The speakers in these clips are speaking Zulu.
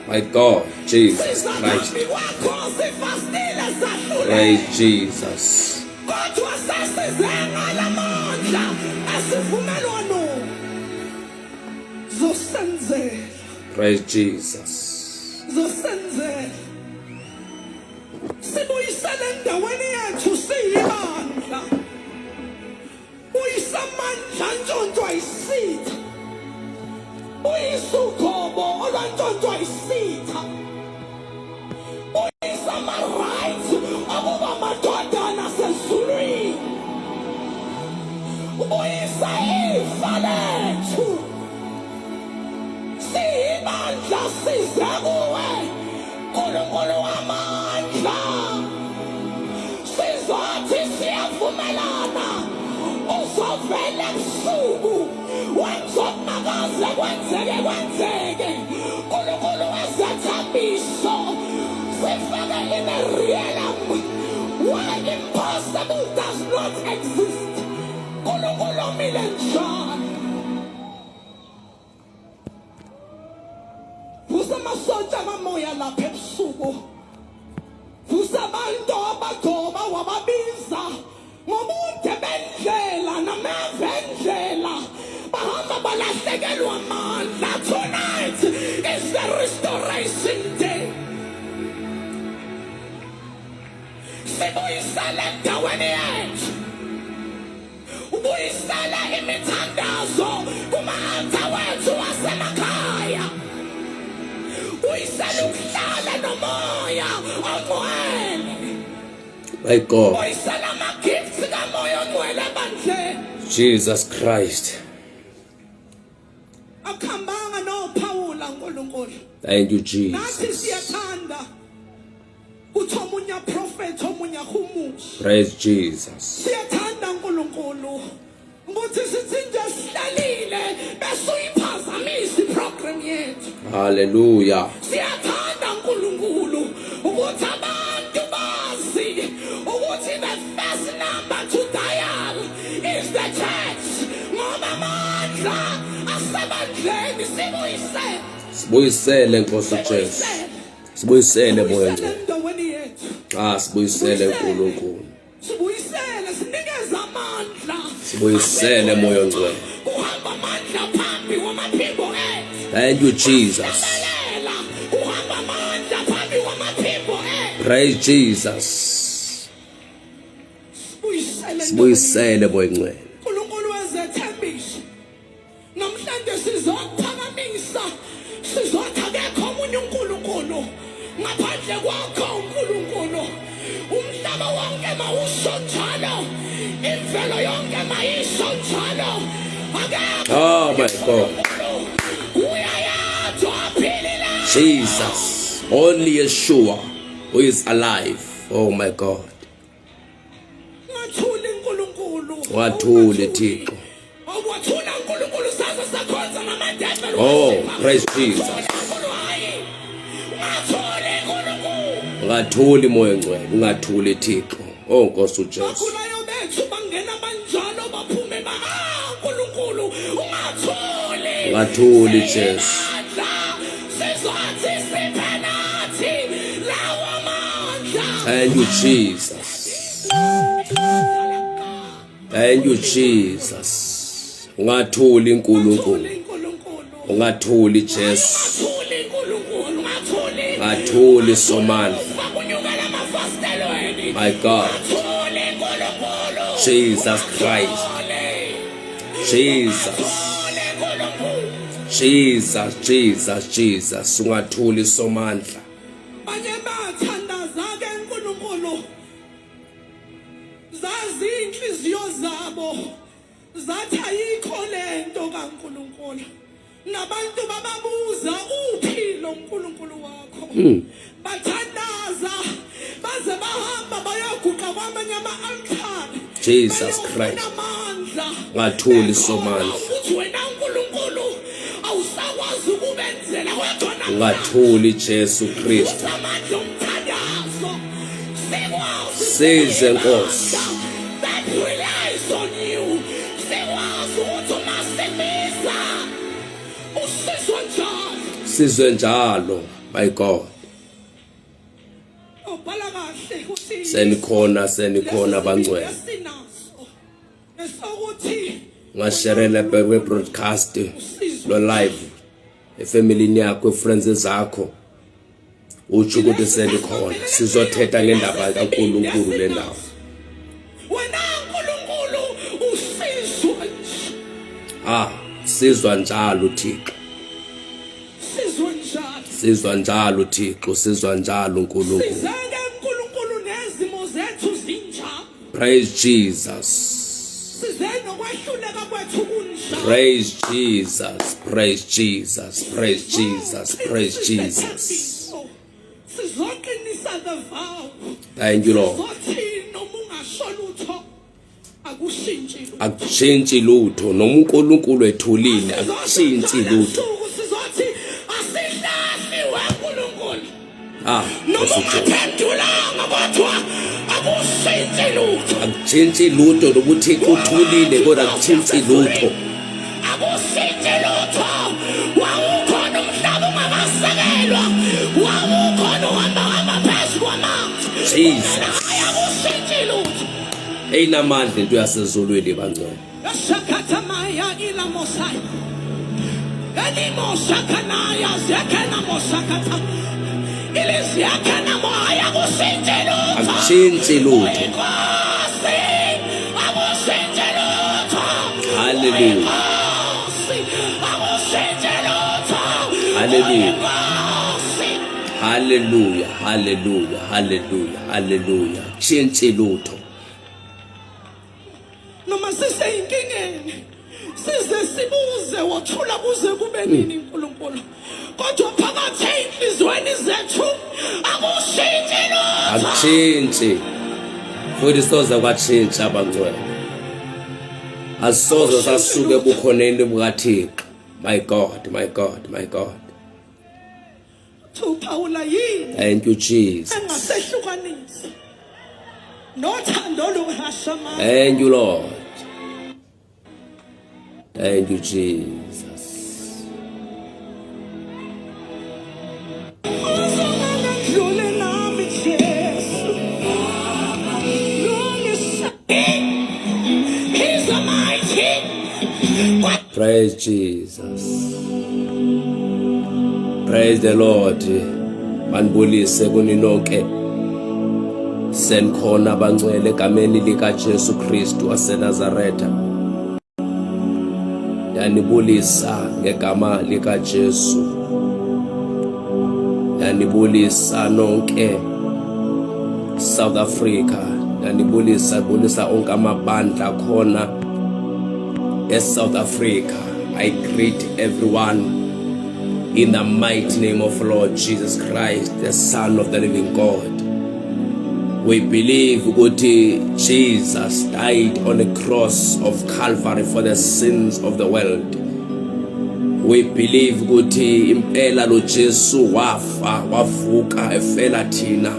My God, Jesus Christ. Praise Jesus. Praise Jesus. Sibuyisele endaweni yethu siyibandla. Uyisamandla ntshontshwa isitha. Uyisugobo olwantshontshwa isitha. Uyisama-rights okuba madodana sezulwini. Uyisa ifa lethu. Siyibandla size kuwe. Nkulunkulu wamandla. Sizothi siyavumelana. Uzovela ebusuku. Wenza okunakaze kwenzeke. Nkulunkulu wezethembiso. Sifake in a realm where impossible does not exist. Nkulunkulu umile njani. Usamasotsha kamoya lapha ebusuku. Usabantu abagoba wababiza ngobude bendlela nameva endlela. Bahamba balahlekelwa amandla. Tonight is the restoration day. Sibuyisele endaweni yethu. Ubuyisele imithandazo kuma-altar wethu wasemakhaya. My God, Jesus Christ. Thank you, Jesus. Praise Jesus. Hallelujah. Sibuyisele Nkosi Jesu. Sibuyisele moya ngcwele. Sibuyisele uNkulunkulu. Sibuyisele moya ngcwele. Thank you, Jesus. Praise Jesus. Sibuyisele moya ngcwele. Oh my God. Jesus. Only Yeshua who is alive. Oh my God. Wathule Thixo. Oh, praise Jesus. Ungathuli moya ngcwele, ungathuli Thixo. Oh Nkosi uJesu. Ungathuli Jesu. Thank you, Jesus. Thank you, Jesus. Ungathuli uNkulunkulu. Ungathuli Jesu. Ungathuli Somandla. My God. Jesus Christ. Jesus. Ungathuli Somandla. Zathi ayikho lento kaNkulunkulu. Nabantu bababuza uphilo uNkulunkulu wakho. Bathandaza baze bahamba bayoguqa kwamanye ama-altar. Jesus Christ. Ngathuli Somandla. Wena uNkulunkulu awusakwazi ukubenzela kodwa ngathuli Jesu Kristu. Size Nkosi. sizwe njalo my God. Ubhala kahle ukuthi Senikhona bangcwele. Esokuthi Ngasherela be broadcast lo live efamily yakho, friends zakho. Uthi ukuthi senikhona sizothetha ngendaba kaNkulunkulu le ndawo. wena uNkulunkulu usizwe. Sizwa njalo Thixo. Sizwe njalo. Sizwa njalo uNkulunkulu. Sizake uNkulunkulu nezimo zethu zinjalo. Praise Jesus. Sizake nokwehluleka kwethu kunjalo. Praise Jesus. Praise Jesus. Praise Jesus. Praise Jesus. Sizoqinisa the vow. Thank you Lord. Sothi noma ungasho lutho akushintshi lutho. Akushintshi lutho noma uNkulunkulu ethulile akushintshi lutho. Sizothi asihlahli weNkulunkulu. Noma Sesitho. ungaphendulanga kodwa akushintshi lutho. Akushintshi lutho nokuthi uthulile kodwa akushintshi lutho. Akushintshi lutho. Wawukhona umhlaba ungakasekelwa. Wawukhona uhamba phezu kwamanzi. Jesus. Akushintshi lutho. Eyinamandla into yasezulwini bangcwele. Shakatamaya ila mosai. Elimo shakanaya zekena mosakata. Ili zekena moya akushintshi lutho. Akushintshi lutho. Akushintshi lutho. Hallelujah. Akushintshi lutho. Hallelujah. Hallelujah. Hallelujah. Hallelujah. Hallelujah. Akushintshi lutho. Noma siseyinkingeni size sibuze wathula kuze kube nini uNkulunkulu kodwa phakathi enhlizweni zethu akushintshi lutho. Akushintshi. Futhi soza kwatshintsha abangcwele. Asoza sasuke ebukhoneni bukaThixo. My God, my God, my God. Uphawula yini Thank you Jesus. engasehlukanisa nothando lukaShamaya. Thank you Lord. Thank you Jesus. Dlule nami Jesu. He's a mighty. Praise Jesus. Praise the Lord. Manibulise kuninonke. Senkhona bangcwele egameni lika Jesu Kristu waseNazaretha. Yanibulisa ngegama lika Jesu. Yanibulisa nonke South Africa. Yanibulisa onke amabandla khona South Africa. I greet everyone in the mighty name of Lord Jesus Christ, the Son of the living God. We believe that Jesus died on the cross of Calvary for the sins of the world. We believe that impela lo Jesu wafa wavuka efela thina.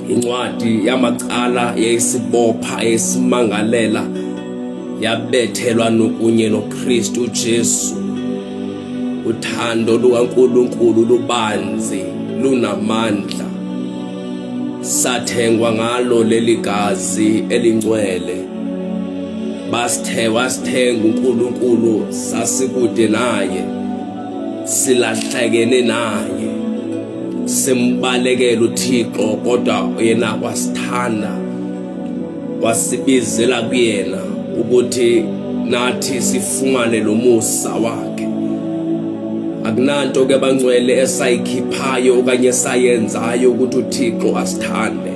Incwadi yamacala yayisibopha yesimangalela yabethelwa nokunye noKristu Jesu. Uthando lukaNkulunkulu lubanzi lunamandla. Sathengwa ngalo leli gazi elingcwele. Wasithenga uNkulunkulu sasikude naye. Silahlekene naye. Simbalekela uThixo kodwa yena wasithanda. Wasibizela kuyena ukuthi nathi sifumane lo musa wakhe. Akunanto ke bangcwele esayikhiphayo okanye sayenzayo ukuthi uThixo asithande.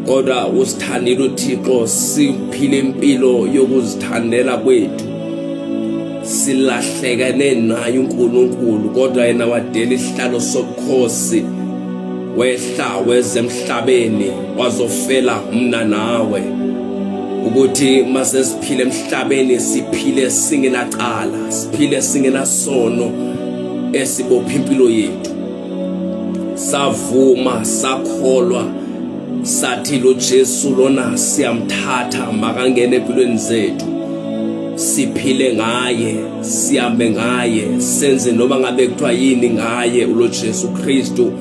Kodwa usithandile uThixo siphile impilo yokuzithandela kwethu. Silahlekene naye uNkulunkulu kodwa yena wadela isihlalo sobukhosi wehla weze emhlabeni wazofela mina nawe. Ukuthi mase siphile emhlabeni siphile singenacala, siphile singenasono esibopha impilo yethu. Savuma sakholwa sathi lo Jesu lona siyamthatha makangene empilweni zethu. siphile ngaye, sihambe ngaye, senze noma ngabe kuthiwa yini ngaye. uLord Jesu Kristu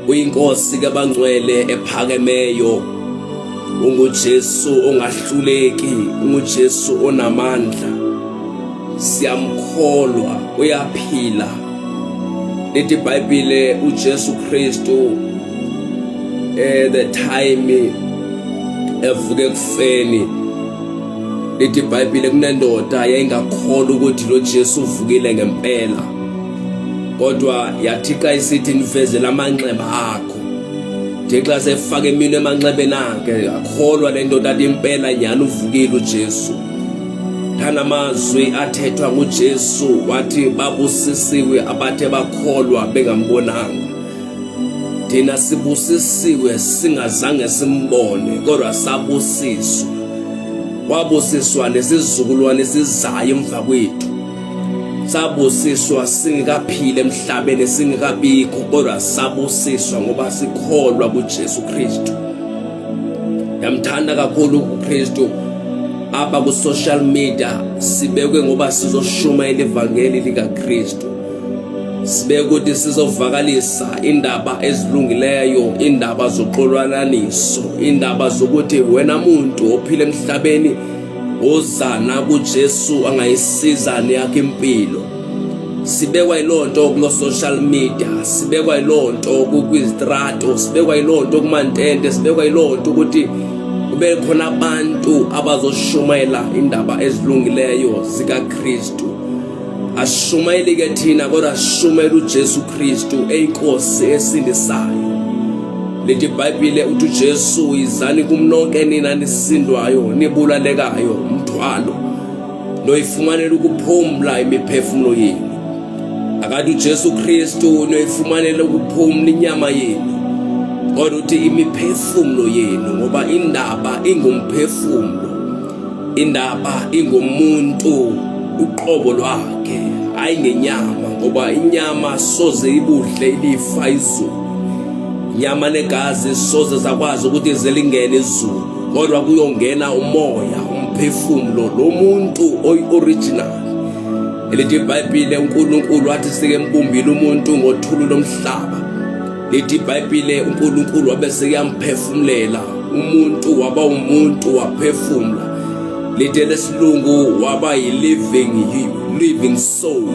uyinkosi kabangcwele ephakemeyo, unguJesu ongahluleki, unguJesu onamandla. Siyamkholwa, uyaphila. Lithi iBhayibhile uJesu Kristu the time evuke ekufeni, lithi iBhayibhile kunendoda yayingakholwa ukuthi lo Jesu uvukile ngempela, kodwa yathika isithi nivezela amanxeba akho. Njengoba sefaka iminwe emanxebeni akhe, akholwa le ndoda athi impela nyani uvukile uJesu. Thana amazwi athethwa nguJesu wathi babusisiwe abathe bakholwa bengambonanga. Thina sibusisiwe singazange simbone, kodwa sabusiswa. Wabusiswa nesizukulwane esizayo emva kwethu. Sabusiswa singekaphile emhlabeni, singekabikho, kodwa sabusiswa ngoba sikholwa kuJesu Kristu. Yamthanda kakhulu uKristu. Apha ku social media sibekwe ngoba sizoshumayela ivangeli likaKristu. Sibeke ukuthi sizovakalisa indaba ezilungileyo, indaba zoxolwananiso, indaba zokuthi wena muntu ophila emhlabeni ozana kuJesu angayisiza yakhe impilo. Sibekwa ilonto ku social media, sibekwa ilonto kwizitrato, sibekwa ilonto kumantente, sibekwa ilonto ukuthi kube khona abantu abazoshumayela indaba ezilungileyo zikaKristu. Ashumayeli ke thina, kodwa ashumayela uJesu Kristu eyinkosi esindisayo. Lithi iBhayibhile uthi uJesu izani kumnonke nina nisindwayo nibulalekayo umthwalo noyifumanela ukuphumla imiphefumulo yenu. Akathi uJesu Kristu noyifumanela ukuphumla inyama yenu, kodwa uthi imiphefumulo yenu, ngoba indaba ingumphefumulo, indaba ingumuntu uqobo lwakhe, ayingenyama, ngoba inyama soze ibudle ilifa izulu. Inyama negazi soze zakwazi ukuthi zelingene izulu, kodwa kuyongena umoya, umphefumulo lo muntu oyi-original. Elithi iBhayibhile uNkulunkulu wathi sike embumbile umuntu ngothuli lomhlaba. Lithi iBhayibhile uNkulunkulu wabe sekuyamphefumulela umuntu, waba umuntu waphefumula. Lithi lesilungu waba yi-living soul.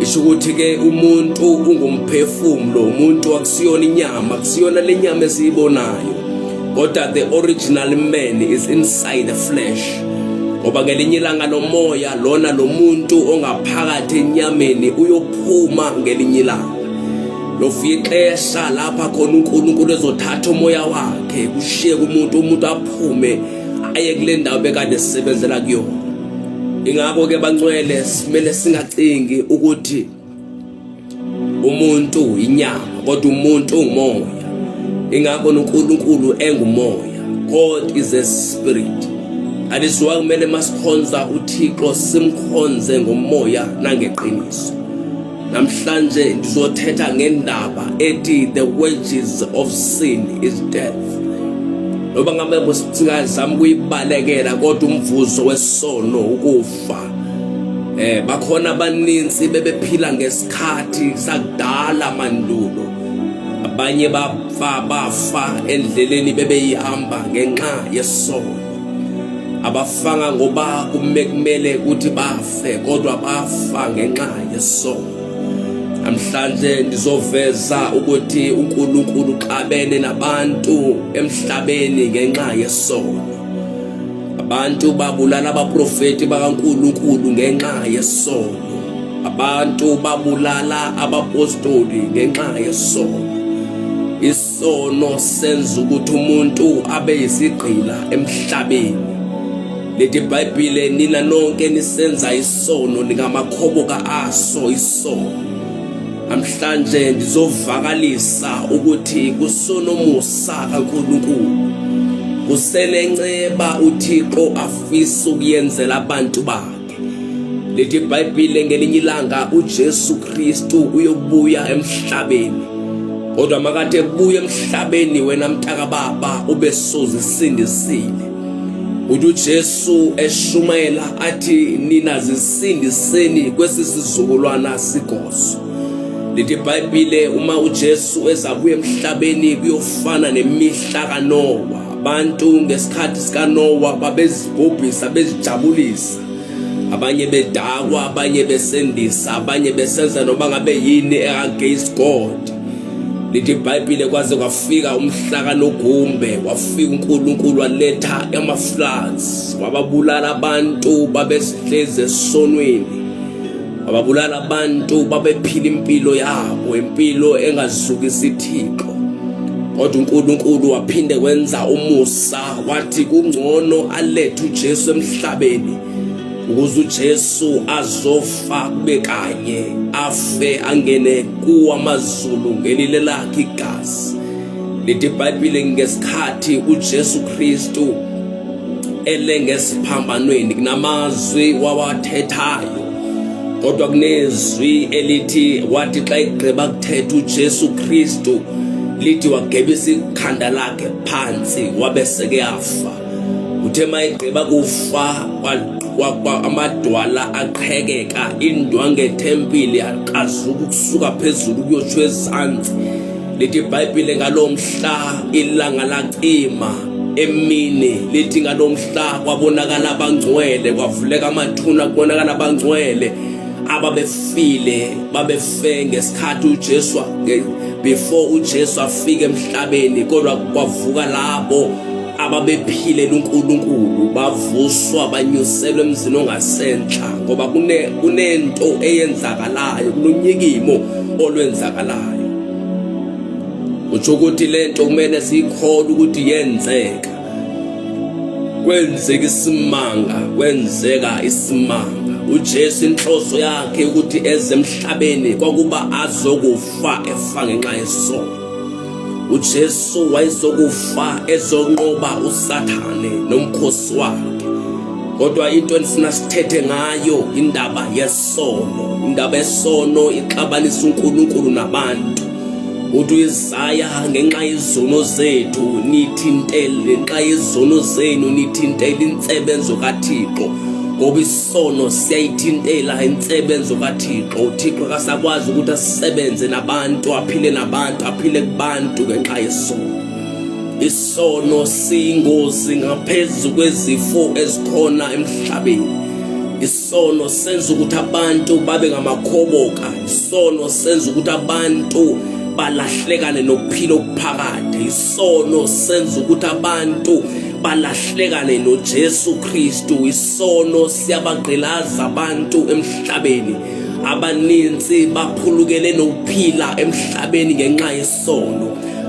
Isho ukuthi ke umuntu ungumphefumulo, umuntu akusiyona inyama, akusiyona lenyama esiyibonayo, kodwa the original man is inside the flesh. Ngoba ngelinye ilanga lomoya lona lo muntu ongaphakathi enyameni uyophuma ngelinye ilanga. Lofika ixesha lapha khona uNkulunkulu ezothatha umoya wakhe kushiye umuntu aphume aye kule ndawo bekade sisebenzela kuyona. Ingakho ke bangcwele simele singacingi ukuthi umuntu inyama, kodwa umuntu ungumoya. Ingakho uNkulunkulu engumoya. God is a spirit. Aliswa kumele masikhonza uThixo simkhonze ngomoya nangeqiniso. Namhlanje ndizothetha ngendaba ethi the wages of sin is death. Loba ngabe busingazama ukuyibalekela, kodwa umvuzo wesono ukufa. Bakhona abaninzi bebephila ngesikhathi sakudala mandulo. Abanye bafa endleleni bebeyihamba ngenxa yesono. Abafanga ngoba kumele ukuthi bafe, kodwa bafa ngenxa yesono. Namhlanje ndizoveza ukuthi uNkulunkulu uxabene nabantu emhlabeni ngenxa yesono. Abantu babulala abaprofeti bakaNkulunkulu ngenxa yesono. Abantu babulala abapostoli ngenxa yesono. Isono senza ukuthi umuntu abe yisigqila emhlabeni. Lithi iBhayibhile nina nonke nisenza isono ningamakhoboka aso isono. Namhlanje ndizovakalisa ukuthi kusonomusa kaNkulunkulu, kusenenceba uThixo afisa ukuyenzela abantu bakhe. Lithi iBhayibhile ngelinye ilanga uJesu Kristu uyobuya emhlabeni, kodwa makade ebuya emhlabeni wena mntaka baba ube sozisindisile. uJesu eshumayela athi nina zisindiseni kwesisizukulwana sigoso. Lithi iBhayibhile uma uJesu ezabuya emhlabeni kuyofana nemihla kaNowa. Abantu ngesikhathi sikaNowa babezibhubhisa bezijabulisa, abanye bedakwa, abanye besendisa, abanye besenza noma ngabe yini against God. Lithi iBhayibhile kwaze kwafika umhla kaNogumbe, wafika uNkulunkulu waletha ama-floods, wababulala abantu babesihlezi esonweni, wababulala abantu babephila impilo yabo, impilo engazukisi Thixo. Kodwa uNkulunkulu waphinde wenza umusa, wathi kungcono alethe uJesu emhlabeni ukuze uJesu azofa kube kanye, afe angene kuwamazulu ngelile lakhe igazi. Lithi iBhayibhile ngesikhathi uJesu Kristu elengesiphambanweni kunamazwi wawathethayo, kodwa kunezwi elithi wathi xa egqiba kuthetha uJesu Kristu lithi wagebisa ikhanda lakhe phansi wabeseke yafa. Uthe mayegqiba kufa amadwala aqhekeka, indwangu ethempili yaqazuka ukusuka phezulu kuyotsho ezantsi. Lithi iBhayibhile ngalo mhla ilanga lacima emini, lithi ngalo mhla kwabonakala abangcwele, kwavuleka amathuna kubonakala abangcwele ababefile, babefe ngesikhathi uJesu before uJesu afike emhlabeni, kodwa kwavuka labo ababephilela uNkulunkulu, bavuswa banyuselwe emzini ongasenhla, ngoba kunento eyenzakalayo, kunonyikimo olwenzakalayo. Utsho ukuthi lento kumele siyikholwe ukuthi yenzeka. Kwenzeka isimanga, kwenzeka isimanga. uJesu inhloso yakhe ukuthi eze emhlabeni kwakuba azokufa efa ngenxa yesono. uJesu wayezokufa ezonqoba uSathane nomkhosi wakhe. Kodwa into endifuna sithethe ngayo indaba yesono. Indaba yesono ixabanisa uNkulunkulu nabantu. Uthi uIsaya ngenxa yezono zethu nithintele, ngenxa yezono zenu nithintele insebenzo kaThixo. Ngoba isono siyayithintela insebenzo kaThixo. uThixo kasakwazi ukuthi asisebenze nabantu, aphile nabantu, aphile kubantu ngenxa yesono. Isono siyingozi ngaphezulu kwezifo ezikhona emhlabeni. Isono senza ukuthi abantu babe ngamakhoboka. Isono senza ukuthi abantu balahlekane nokuphila okuphakade. Isono senza ukuthi abantu balahlekane noJesu Kristu. Isono siyabagqilaza abantu emhlabeni. Abaninzi baphulukele nokuphila emhlabeni ngenxa yesono.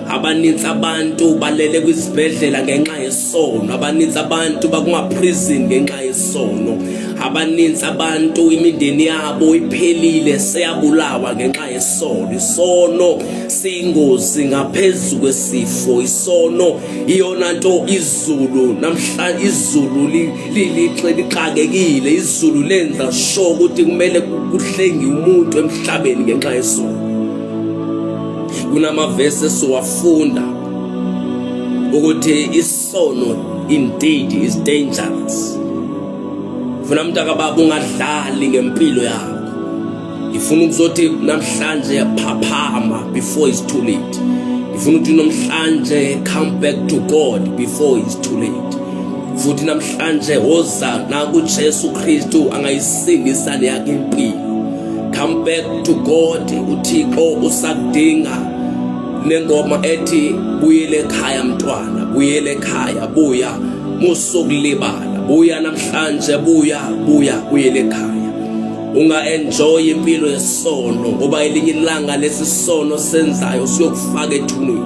Abaninzi abantu balele kwizibhedlela ngenxa yesono. Abaninzi abantu bakuma-prison ngenxa yesono. Abaninzi abantu imindeni yabo iphelile, seyabulawa ngenxa yesono. Isono siyingozi ngaphezulu kwesifo. Isono iyona nto izulu namhlanje, izulu lixakekile. Izulu lenza sure ukuthi kumele kuhlengi umuntu emhlabeni ngenxa yesono. Kunamavesi esiwafunda ukuthi isono indeed is dangerous. Funa mntaka baba ungadlali ngempilo yakho. Ngifuna ukuzothi namhlanje phaphama before it's too late. Ngifuna ukuthi namhlanje come back to God before it's too late. Futhi namhlanje woza na kuJesu Kristu angayisindisa yakhe impilo. Come back to God. uThixo usakudinga. Nengoma ethi buyele ekhaya mntwana, buyele ekhaya, buya musokulibala, buya namhlanje, buyele ekhaya. Unga-enjoy impilo yesono, ngoba elinye ilanga lesisono senzayo siyokufaka ethuneni.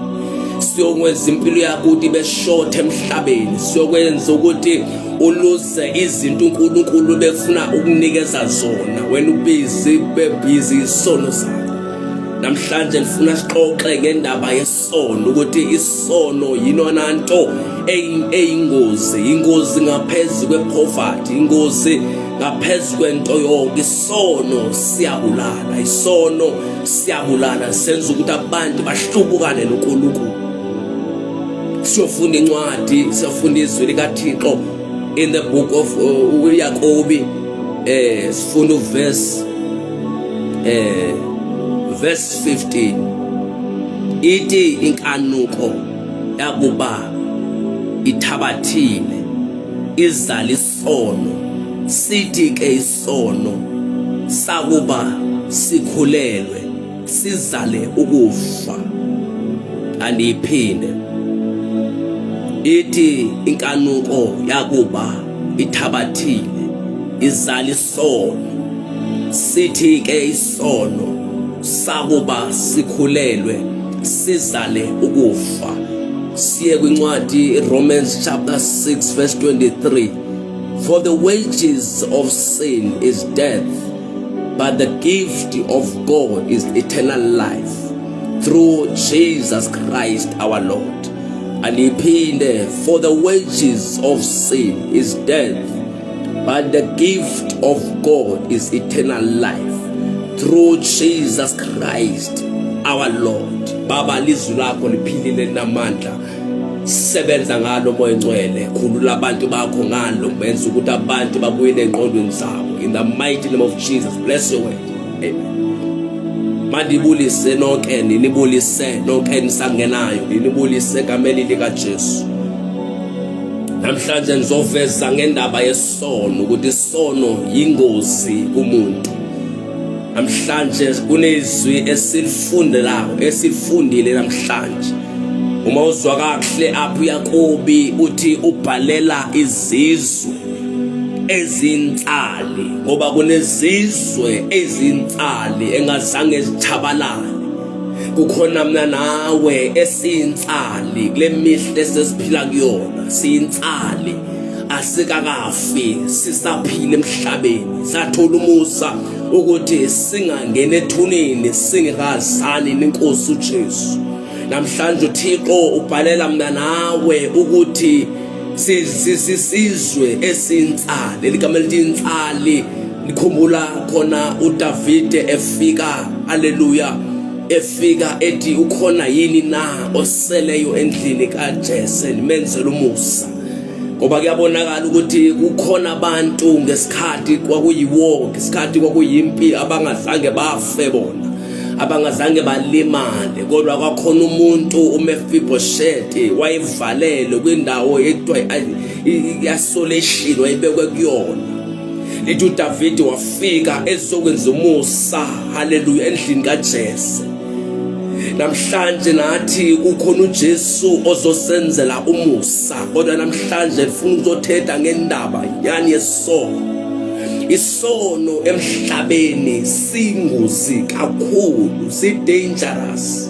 Siyokwenza impilo yakho ukuthi ibe short emhlabeni. Siyokwenza ukuthi uluze izinto uNkulunkulu befuna ukunikeza zona wena busy isono sakho. Namhlanje ngifuna sixoxe ngendaba yesono, ukuthi isono yinona nto eyingozi, ingozi ngaphezulu kwepoverty, ingozi ngaphezulu kwento yonke. Isono siyabulala, isono siyabulala, senza ukuthi abantu bahlubukane noNkulunkulu. Siyofunda incwadi, siyofunda izwi likaThixo in the book of Jacobi, sifunda verse 15, ithi inkanuko yakuba ithabathile izala isono, sithi ke isono sakuba sikhulelwe sizale ukufa. Andiyiphinde, ithi inkanuko yakuba ithabathile izala isono, sithi ke isono sakuba sikhulelwe sizale ukufa. Siye kwincwadi Romans chapter 6 verse 23, for the wages of sin is death, but the gift of God is eternal life through Jesus Christ our Lord. And iphinde, for the wages of sin is death, but the gift of God is eternal life through Jesus Christ our Lord. Baba, lizwi lakho liphilile namandla, sebenza ngalo moya ngcwele, khulula abantu bakho ngalo, benza ukuthi abantu babuyele engqondweni zabo. In the mighty name of Jesus, bless your word. Amen. Mandibulise nonke, ninibulise nonke nisangenayo, ninibulise egameni lika Jesu. Namhlanje ngizoveza ngendaba yesono, ukuthi isono yingozi kumuntu. Namhlanje kunezwi esifundile namhlanje. Uma uzwa kahle apho uYakobi uthi ubhalela izizwe ezintsali, ngoba kunezizwe ezintsali engazange zithabalale. Kukhona mina nawe esintsali kule mihla esesiphila kuyona, sintsali, asikakafi, sisaphila emhlabeni, sathola umusa ukuthi singangena ethuneni singekazani nenkosi uJesu. Namhlanje uThixo ubhalela mina nawe ukuthi sizwe esintsali. Ligama elithi intsali likhumbula khona uDavide efika, haleluya, efika ethi ukhona yini na oseleyo endlini kaJese nimenzele umusa. Ngoba kuyabonakala ukuthi kukhona abantu ngesikhathi kwakuyiwar, ngesikhathi kwakuyimpi, abangazange bafe bona, abangazange balimale, kodwa kwakhona umuntu uMefiboshethi wayevalelwe kwindawo ekuthiwa isolation, wayebekwe kuyona. Lithi uDavide wafika ezokwenza umusa, haleluya, endlini kaJese. Namhlanje nathi kukhona uJesu ozosenzela umusa, kodwa namhlanje ngifuna ukuzothetha ngendaba yani yesono. Isono emhlabeni singozi kakhulu, si-dangerous.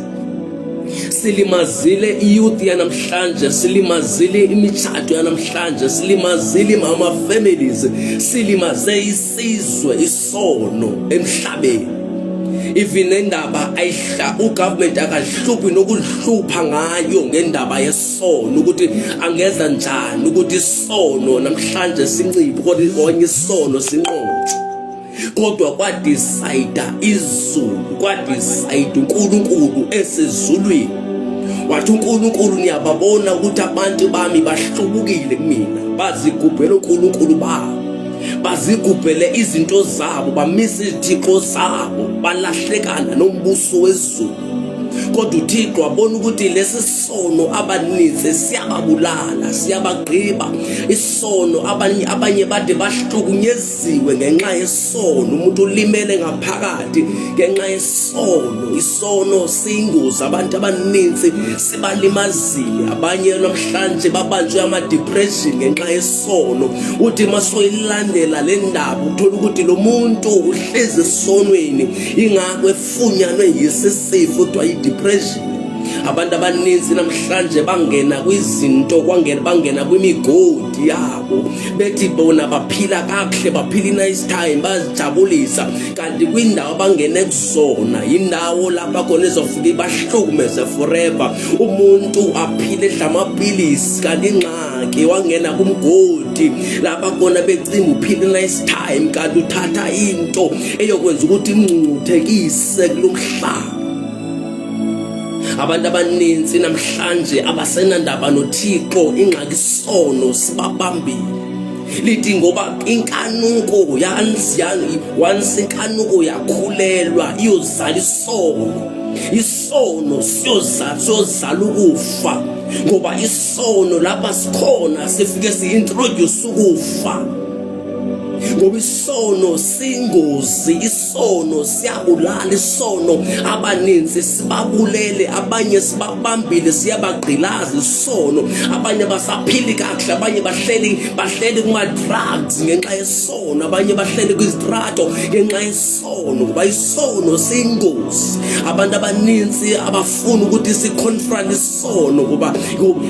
Silimazile iyouth yanamhlanje, silimazile imitshato yanamhlanje, silimazile ama-families, silimaze isizwe isono emhlabeni. Even nendaba ugovernment akahluphi nokuhlupha ngayo ngendaba yesono, ukuthi angeza njani ukuthi isono namhlanje sinciphe, kodwa onye isono sinqotshwe. Kodwa kwadecide izulu, kwadecide uNkulunkulu esezulwini. Wathi uNkulunkulu, niyababona ukuthi abantu bami bahlubukile kumina, bazigubhela uNkulunkulu babo, bazigubhele izinto zabo, bamisa izithixo zabo, balahlekana nombuso wezulu. Kodwa uThixo wabona ukuthi lesi sono abaninzi siyababulala, siyabagqiba. Isono abanye bade bahlukunyeziwe ngenxa yesono, umuntu ulimele ngaphakathi ngenxa yesono. Isono siyingozi, abantu abaninzi sibalimazile, abanye namhlanje babanjwe ama-depression ngenxa yesono. Uthi masoyilandela le ndaba uthola ukuthi lo muntu uhlezi esonweni, ingakho efunyanwe yisifo kuthiwa depression. Abantu abaninzi namhlanje bangena kwizinto, bangena kwimigodi yabo, bethi bona baphila kahle, baphila nice time, bazijabulisa, kanti kwindawo bangene kuzona indawo lapha khona ezofika bahlukumeze forever. Umuntu aphile dlamapilisi, kanti ingxaki wangena kumgodi lapha khona becimba uphile nice time, kanti uthatha into eyokwenza ukuthi imngcuthekise kulomhlaba. Abantu abaninzi namhlanje abasenandaba noThixo, ingxaki isono sibabambile. lithi ngoba inkanuko once inkanuko yakhulelwa iyozala isono siyozala ukufa, ngoba isono lapha sikhona sifike si-introduce ukufa. Ngoba isono singozi, isono siyabulala, isono abaninzi sibabulele, abanye sibabambile siyabagqilaza isono, abanye basaphili kahle, abanye bahleli kuma-drugs ngenxa yesono, abanye bahleli kwizitrato ngenxa yesono, ngoba isono siyingozi. Abantu abaninzi abafuna ukuthi si-confront isono, ngoba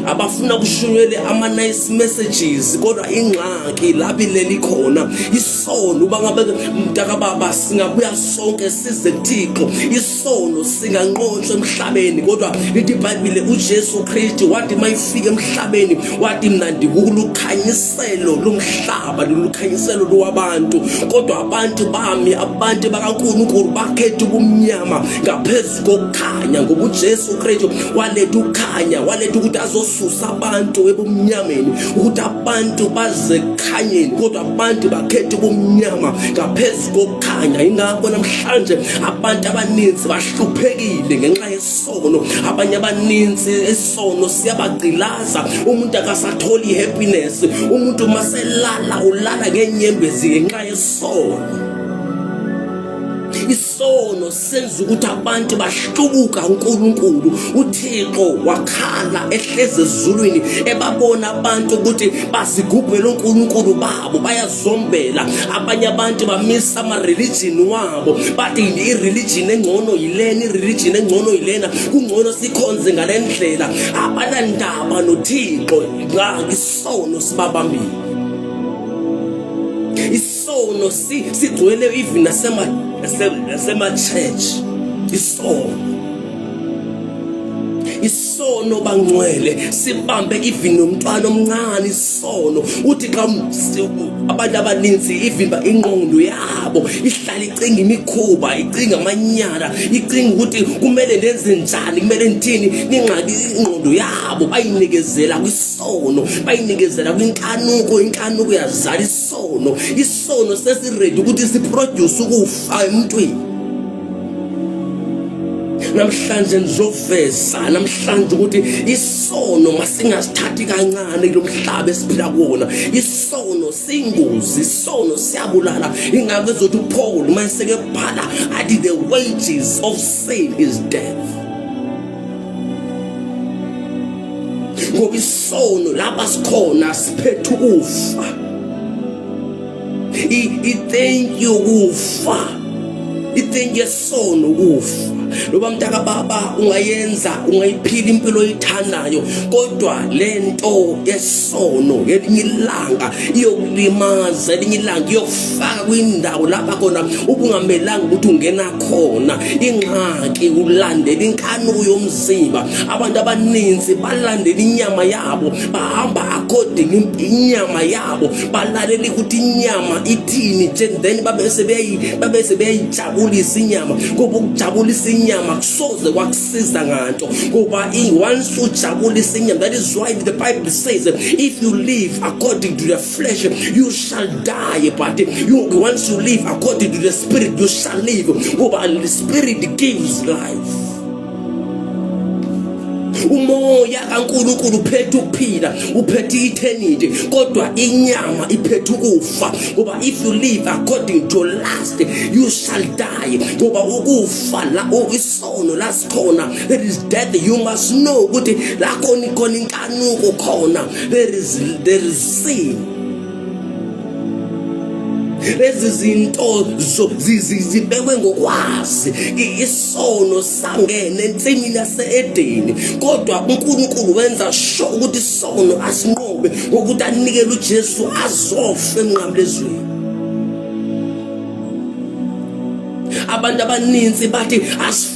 abafuna kushunyelwe ama-nice messages, kodwa ingxaki labileli khona isono. Uba ngabe mntaka baba singabuya sonke size kuThixo, isono singanqotshwa emhlabeni, kodwa lithi iBhayibheli uJesu Kristu wathi mayifika emhlabeni wathi mina ndikulukhanyiselo lomhlaba, lolukhanyiselo lwabantu. Kodwa abantu bami, abantu bakaNkulunkulu bakhetha ubumnyama ngaphezu kokukhanya, ngoba uJesu Kristu waletha ukukhanya, waletha ukuthi azosusa abantu ebumnyameni, ukuthi abantu baze kukhanyeni, kodwa abantu bakhetha ubumnyama ngaphezu kokukhanya. Ingakho namhlanje abantu abaninzi bahluphekile ngenxa yesono, abanye abaninzi isono siyabagqilaza, umuntu akasatholi ihappiness, umuntu maselala ulala ngenyembezi ngenxa yesono. Isono senza ukuthi abantu bahlubuka uNkulunkulu. uThixo wakhala ehleze ezulwini ebabona abantu ukuthi bazigubhela uNkulunkulu babo, bayazombela. Abanye abantu bamisa ama-religion wabo, bathi i-religion engcono yilena, i-religion engcono yilena, kungcono sikhonze ngale ndlela. Abanandaba noThixo, isono sibabambile. Isono sigcwele even nasema-church. Isono bangcwele sibambe even nomntwana omncane isono. Uthi xa abantu abaninzi even ingqondo yabo ihlala icinga imikhuba, icinga amanyala, icinga ukuthi kumele ndenze njani, kumele ngithini. Ningxaki ingqondo yabo bayinikezela kwisono, bayinikezela kwinkanuko. Inkanuko yazala isono. Isono sesiredi ukuthi siproduce ukufa emntwini. Namhlanje ngizoveza namhlanje ukuthi isono masingasithathi kancane kulomhlaba esiphila kuwona. Isono singozi, isono siyabulala. Ingakho ezothi uPaul mayeseke bhala athi the wages of sin is death. Ngoba isono lapha sikhona siphethe ukufa. I-thank you ukufa, i-thank you sono ukufa. Loba mntaka baba ungayenza, ungayiphila impilo oyithandayo, kodwa lento yesono ngelinye ilanga iyokulimaza, elinye ilanga iyokufaka kwindawo lapha khona ubungamelanga ukuthi ungena khona. Ingxaki ulandela inkanuko yomzimba. Abantu abaninzi balandela inyama yabo, bahamba according inyama yabo, balalela ukuthi inyama ithini, then babe sebeyijabulisa inyama. Ngoba ukujabulisa inyama kusoze kwakusiza nganto, ngoba once ujabulisa inyama, that is why the Bible says if you live according to the flesh you shall die, but once you live according to the spirit you shall live, ngoba the spirit gives life. Umoya kaNkulunkulu uphethe ukuphila, uphethe eternity, kodwa inyama iphethe ukufa. Ngoba if you live according to lust you shall die, ngoba ukufa la isono lasikhona, there is death. You must know ukuthi la khona inkanuko khona, there is sin. Lezi zinto zibekwe ngokwazi. Isono sangene ensimini yase-Edeni, kodwa uNkulunkulu wenza sure ukuthi isono asinqobe ngokuthi anikele uJesu azofa emnqamlezweni. abantu abaninzi bathi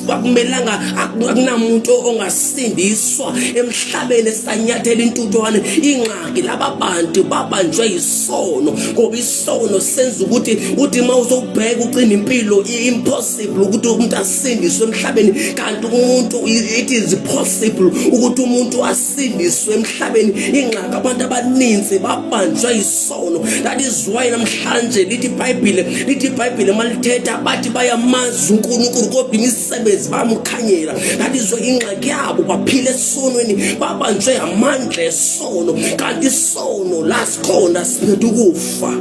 akumelanga akunamuntu ongasindiswa emhlabeni esanyathela intutwane. Ingxaki laba bantu babanjwe isono, ngoba isono senza ukuthi mawuzobheka ucina impilo impossible ukuthi umuntu asindiswe emhlabeni, kanti umuntu it is possible ukuthi umuntu asindiswe emhlabeni. Ingxaki abantu abaninzi babanjwe isono. That is why namhlanje lithi iBhayibhile malithetha bathi bayamazi uNkulunkulu kodwa imisebenzi bamkhanyela. That is why ingxaki yabo baphila esonweni, babanjwe amandla esono, kanti isono lasikhona siphethe ukufa.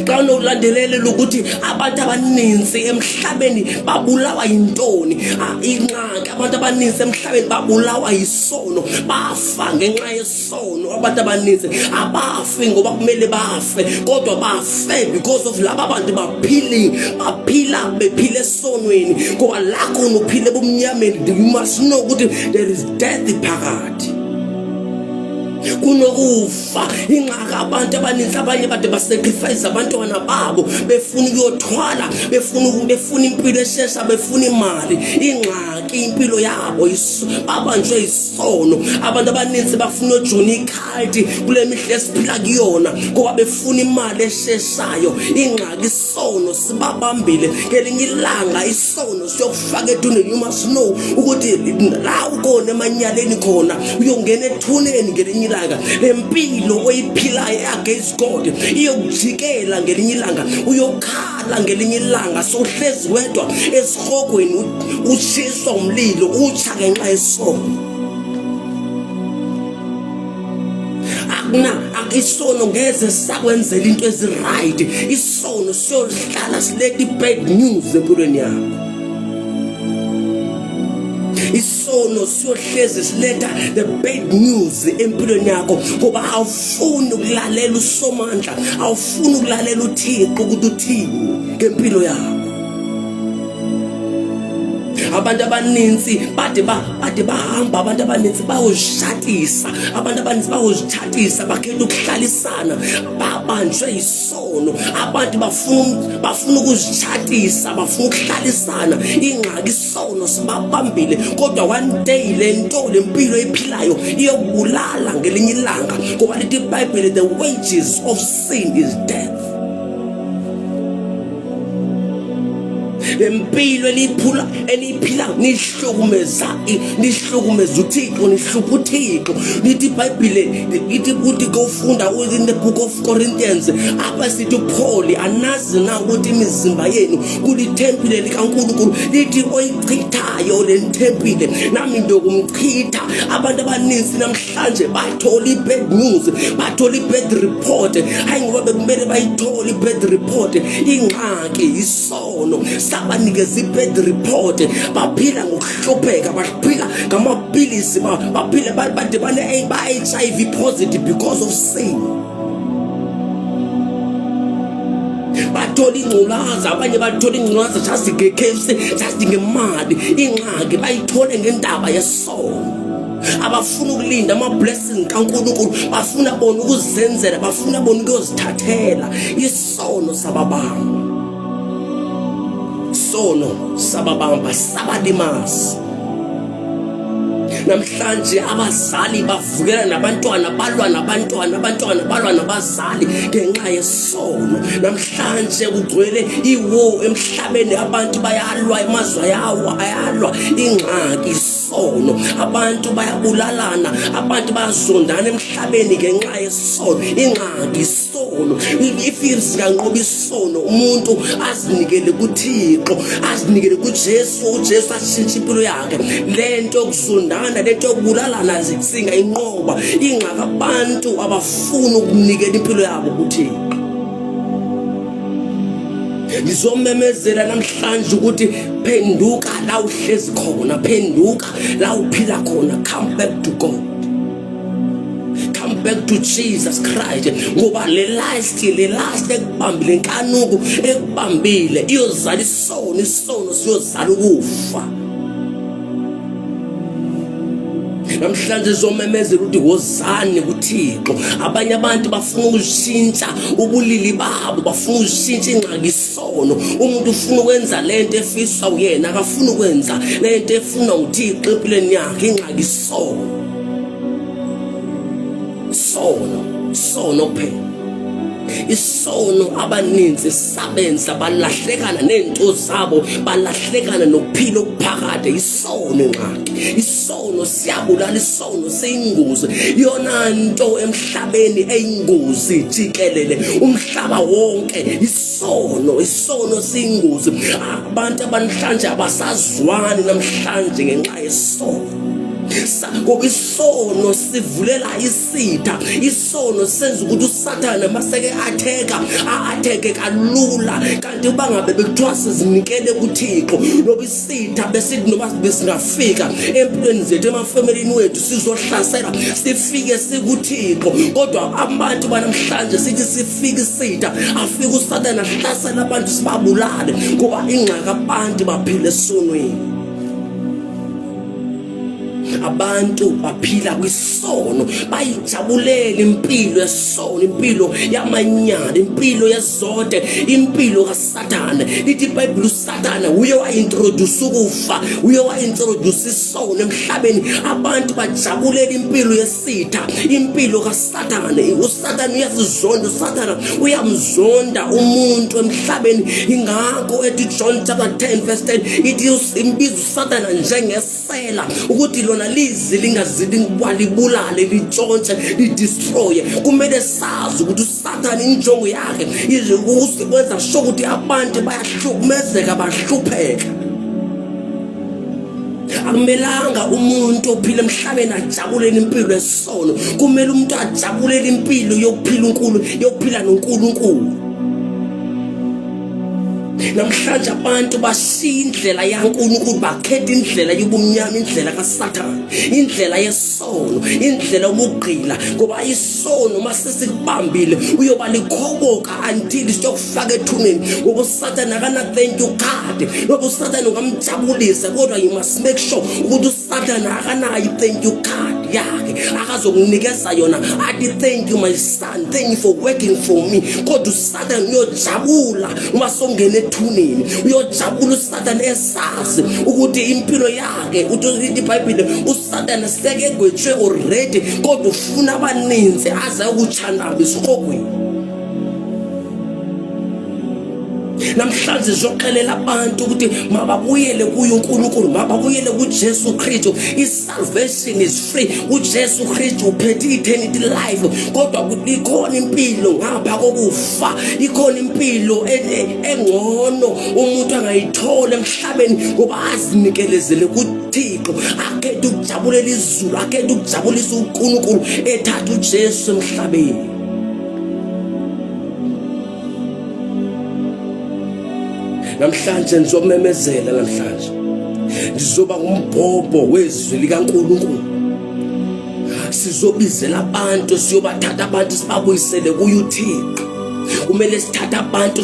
Xa unokulandelela ukuthi abantu abaninzi emhlabeni babulawa yintoni, ingxaki abantu abaninzi emhlabeni babulawa yisono, bafa ngenxa yesono. Abantu abaninzi abafi ngoba kumele bafe, kodwa bafe because of laba bantu baphila bephila esonweni. Ngoba lakho unophile ebumnyameni, you must know ukuthi there is death phakathi kunokufa. Ingxaki abantu abaninzi abanye bade basacrifice abantwana babo befuna ukuyothwala, befuna impilo eshesha, befuna imali. Ingxaki impilo yabo babanjwe isono. Abantu abaninzi bafuna ujoina ikhadi kule mihla esiphila kuyona ngoba befuna imali esheshayo. Ingxaki isono sibabambile. Ngelinye ilanga isono siyokufaka ethuneni. You must know ukuthi la ukona emanyaleni khona uyongena ethuneni ngelinye ilanga. Lempilo oyiphilayo against God iyokujikela ngelinye ilanga, uyokhala ngelinye ilanga, sohlezi wedwa esihogweni ushiswa umlilo utsha ngenxa yesono. Isono ngeze sakwenzela into eziright. Isono siyohlala silethe bad news empilweni yakho. Isono siyohlezi siletha the bad news empilweni yakho ngoba awufuni ukulalela uSomandla, awufuni ukulalela uThixo ukuthi uthini ngempilo yakho. Abantu abaninzi bade bahamba, abantu abaninzi bayozishatisa, abantu abaninzi bayozithathisa, bakhetha ukuhlalisana, babanjwe isono. Abantu bafuna ukuzithathisa, bafuna ukuhlalisana. Ingxaki isono sibabambile, kodwa one day lento lempilo ephilayo iyokubulala ngelinye ilanga ngoba lithi iBhayibhile the wages of sin is death. Empilo eliphila nihlukumeza uThixo, nihlupha uThixo. Lithi iBhayibhile lithi ukuthi kufunda in the book of Corinthians apha sithi uPaul anazi na ukuthi imizimba yenu kulithempile likaNkulunkulu, lithi oyichithayo le ntempile nami ndokumchitha. Abantu abaninzi namhlanje bathola ibad news, bathola ibad report. Hayi ngoba bekumele bayithola ibad report. Ingxaki isono sabanikeza ibad report, baphila ngokuhlupheka, baphila ngamapilisi, baphila bade bane-HIV positive because of sin. Bathola ingculaza, abanye bathola ingculaza just nge-KFC, just ngemali. Ingxaki bayithole ngendaba yesono. Abafuna ukulinda ama-blessings kaNkulunkulu, bafuna bona ukuzenzela, bafuna bona ukuzithathela. Isono sababamba, isono sababamba, sabalimaza. Namhlanje abazali bavukela nabantwana, balwa nabazali ngenxa yesono. Namhlanje kugcwele iwo emhlabeni, abantu bayalwa, amazwe yawo ayalwa. Ingxaki isono, abantu bayabulalana, abantu bayazondana emhlabeni ngenxa yesono. Ingxaki isono. If siyanqoba isono, umuntu azinikele kuThixo, azinikele kuJesu, uJesu ashintshe impilo yakhe. Lento yokuzondana, lento yokubulalana singayinqoba. Ingxaki abantu abafuna ukunikela impilo yabo kuThixo. Ngizomemezela namhlanje ukuthi phenduka la uhlezi khona, phenduka la uphila khona. Come back to God, come back to Jesus Christ. Ngoba le last ekubambile, inkanuko ekubambile iyozala isono siyozala ukufa. namhlanje zomemezela ukuthi wozani kuThixo. Abanye abantu bafuna ukushintsha ubulili babo, bafuna ukushintsha ingxaki isono. Umuntu ufuna ukwenza lento efisa uyena, akafuna ukwenza lento efuna uThixo empilweni yakhe. Ingxaki isono phela. Isono abaninzi sabenza balahlekana nento zabo, balahlekana nokuphila okuphakade. Isono ingxaki, isono siyabulala, isono siyingozi. Yona nto emhlabeni eyingozi jikelele umhlaba wonke. Isono siyingozi. Abantu abanamhlanje abasazwani namhlanje ngenxa yesono. Ngoba isono sivulela isitha. Isono senza ukuthi uSathane maseke atheke kalula. Kanti bangabe bekuthiwa sizinikele kuThixo, ngoba isitha besithi noma besingafika empilweni zethu, emafamilini wethu sizohlasela, sifike sikuThixo. Kodwa abantu banamhlanje sithi sifike isitha, afike uSathane ahlasela abantu sibabulale, ngoba ingxaki abantu baphila esonweni. Abantu baphila kwisono, bayijabulela impilo yesono, impilo yamanyala, impilo yezode, impilo kaSathane. Lithi iBhayibheli uSathane uye waintroduce ukufa, uye waintroduce isono emhlabeni. Abantu bajabulela impilo yesitha, impilo kaSathane. uSathane uyazizonda, uSathane uyamzonda umuntu emhlabeni. Ingakho ethi John chapter 10 verse 10 ithi imbiza uSathane njengesela, ukuthi lona lizi lingazili walibulale, litshontshe, lidestroye. Kumele sazi ukuthi uSathane injongo yakhe izokwenza sure ukuthi abantu bayahlukumezeka, bahlupheka. Akumelanga umuntu ophila emhlabeni ajabulele impilo yesono. Kumele umuntu ajabulele impilo yokuphila noNkulunkulu. Namhlanje abantu bashiya indlela yaNkulunkulu, bakhetha indlela yobumnyama, indlela kaSathane, indlela yesono, indlela yobugqila. Ngoba isono masesikubambile uyoba likhoboka until siyokufaka ethuneni. Ngoba uSathane akana thank you card, ngoba uSathane ungamjabulisa, kodwa you must make sure ukuthi uSathane akanayo thank you card yakhe akazokunikeza yona athi thank you my son, thank you for working for me. Kodwa uSathane uyojabula uma songena ethuneni, uyojabula uSathane esazi ukuthi impilo yakhe, uthi iBhayibheli uSathane seke gwetshwe already, kodwa ufuna abaninzi aze ukuchanaba isiqogweni. Namhlanje zoxelela abantu ukuthi mababuyele kuye uNkulunkulu, mababuyele kuJesu Kristu. Salvation is free. uJesu Kristu uphethe eternity life. Kodwa ikhona impilo ngapha kokufa, ikhona impilo engcono umuntu angayithola emhlabeni ngoba azinikelezele kuThixo. Akhethe ukujabulela izulu, akhethe ukujabulisa uNkulunkulu, ethatha uJesu emhlabeni. Namhlanje ngizomemezela, namhlanje ngizoba ngumbhobho wezwi likaNkulunkulu. Sizobizela abantu, siyobathatha abantu sibabuyisele kuThixo. Kumele sithathe abantu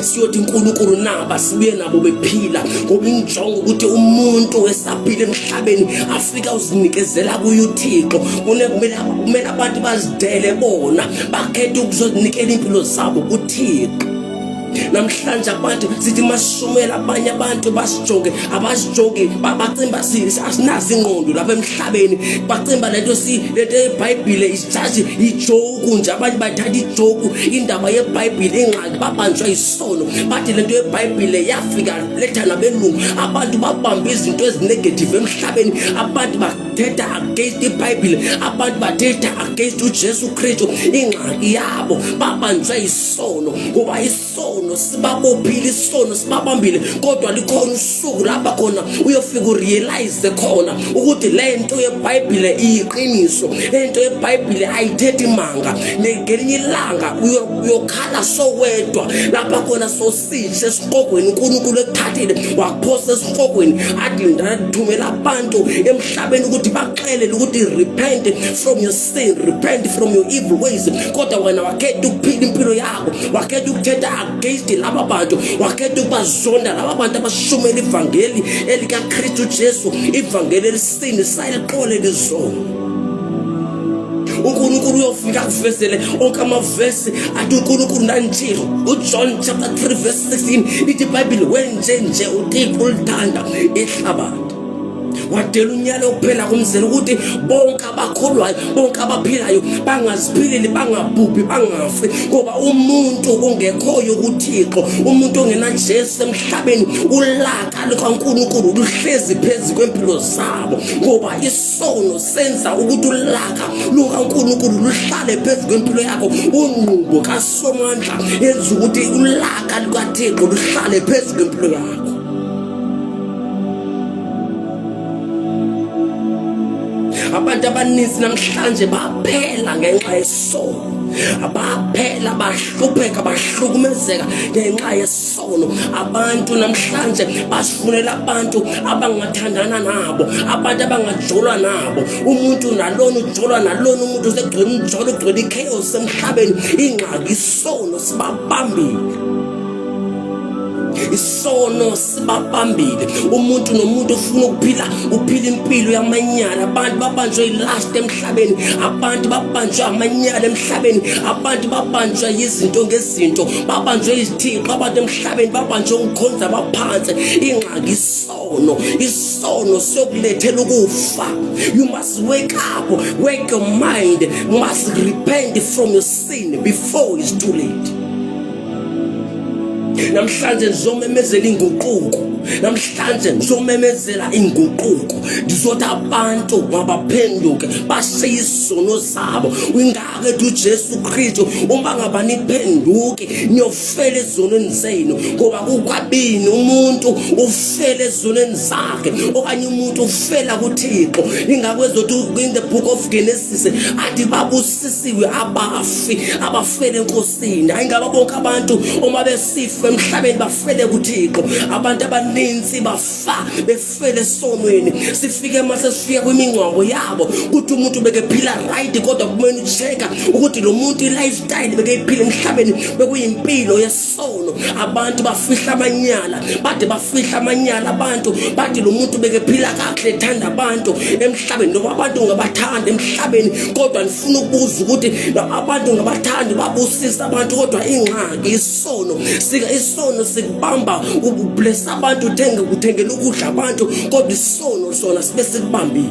siyothi uNkulunkulu naba sibuye nabo bephila, ngoba injongo ukuthi umuntu wesaphila emhlabeni afika uzinikezela kuThixo. Kumele abantu bazidele bona, bakhethe ukuzonikela impilo zabo kuThixo. Namhlanje abantu sithi masishumela abanye abantu basijonge, abazijonge bacimba asinazi ingqondo lapha emhlabeni. Bacimba lento yeBhayibheli isijaji ijoke nje, abanye bathatha ijoke indaba yeBhayibheli ingxaki, babanjwa isono. Bathi lento yeBhayibheli yafika letha nabelungu, abantu babamba izinto ezinegative emhlabeni. Abantu bathetha against iBhayibheli, abantu bathetha against uJesu Kristu. Ingxaki yabo babanjwa isono, ngoba isono sibabophile, isono sibabambile. Kodwa likhona usuku lapha khona uyofika urealize khona ukuthi lento yeBhayibheli iyiqiniso, lento yeBhayibheli ayithethi manga. Ngelinye ilanga uyokhala sowedwa lapha khona sositshe esiqogweni, uNkulunkulu ekuthathile wakuphosa esiqogweni, athi ndathumela abantu emhlabeni ukuthi baxelele ukuthi repent from your sin, repent from your evil ways. Kodwa wena wakhetha ukuphila impilo yakho, wakhetha ukuthetha against laba bantu, wakhetha ukubazonda laba bantu abashumela ivangeli elikaKristu Jesu, ivangeli elisindisa eliqole lizono. uNkulunkulu uyofika kuvesele onke amavesi athi uNkulunkulu nanjilo. uJohn chapter 3 verse 16 ithi iBhayibheli wenje uThixo ulithanda ihlabathi wadela unyalo kuphela kumzela ukuthi bonke abakholwayo, bonke abaphilayo bangaziphileli, bangabhubhi, bangafi, ngoba umuntu ongekhoyo kuThixo, umuntu ongena Jesu emhlabeni, ulaka lukaNkulunkulu luhlezi phezu kwempilo zabo, ngoba isono senza ukuthi ulaka lukaNkulunkulu luhlale phezu kwempilo yakho. Unqubo kaSomandla yenza ukuthi ulaka lukaThixo luhlale phezu kwempilo yakho. Abantu abaninzi namhlanje baphela ngenxa yesono, abaphela bahlupheka, bahlukumezeka ngenxa yesono. Abantu namhlanje basifunela abantu abangathandana nabo, abantu abangajolwa nabo. Umuntu nalona ujolwa nalona, umuntu usegcwele umjolo, ugcwele ichaos emhlabeni. Ingxaki isono sibabambile, isono sibabambile. Umuntu nomuntu ufuna uphila impilo yamanyala. Abantu babanjwe ilast emhlabeni, abantu babanjwe amanyala emhlabeni, abantu babanjwe izinto ngezinto, babanjwe izithixo abantu emhlabeni, babanjwe ukukhonza abaphansi. Ingxaki isono siyokulethela ukufa. You must wake up, wake your mind, must repent from your sin before it's too late. Namhlanje ngizomemezela inguquko, namhlanje ngizomemezela inguquko. Ndizothi abantu mabaphenduke bashiye izono zabo. Ingakho ethi uJesu Kristu uma ngaba niphenduke niyofela ezonweni zenu, ngoba kukwabini umuntu ufela ezonweni zakhe okanye umuntu ufela kuThixo. Ingakho ezothi in the book of Genesis athi babusisiwe abafi abafela enkosini. Ayingaba bonke abantu uma besifa emhlabeni bafele kuThixo. Abantu abaninzi bafa befele esonweni. Sifike mase sifika kwimingcwabo yabo ukuthi umuntu bekephila right, kodwa kumele ucheka ukuthi lo muntu lifestyle bekephila emhlabeni bekuyimpilo yesono. Abantu bafihla amanyala, bade bafihla amanyala. Abantu bathi lo muntu bekephila kahle, ethanda abantu emhlabeni. Noma abantu ngabathanda emhlabeni, kodwa nifuna ukubuza ukuthi abantu ngabathandi babusisa abantu, kodwa ingxaki isono. Isono sikubamba, ubless abantu, uthengela ukudla abantu, kodwa isono sona sibe sikubambile.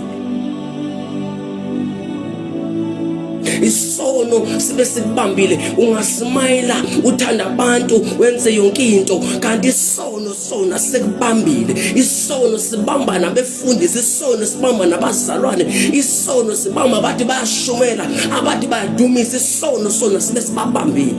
Isono sibe sikubambile. Ungasmayila, uthanda abantu, wenze yonke into, kanti isono sona sikubambile. Isono sibamba nabefundisi, isono sibamba nabazalwane, isono sibamba abathi bayashumela, abathi bayadumisa. Isono sona sibe sibabambile.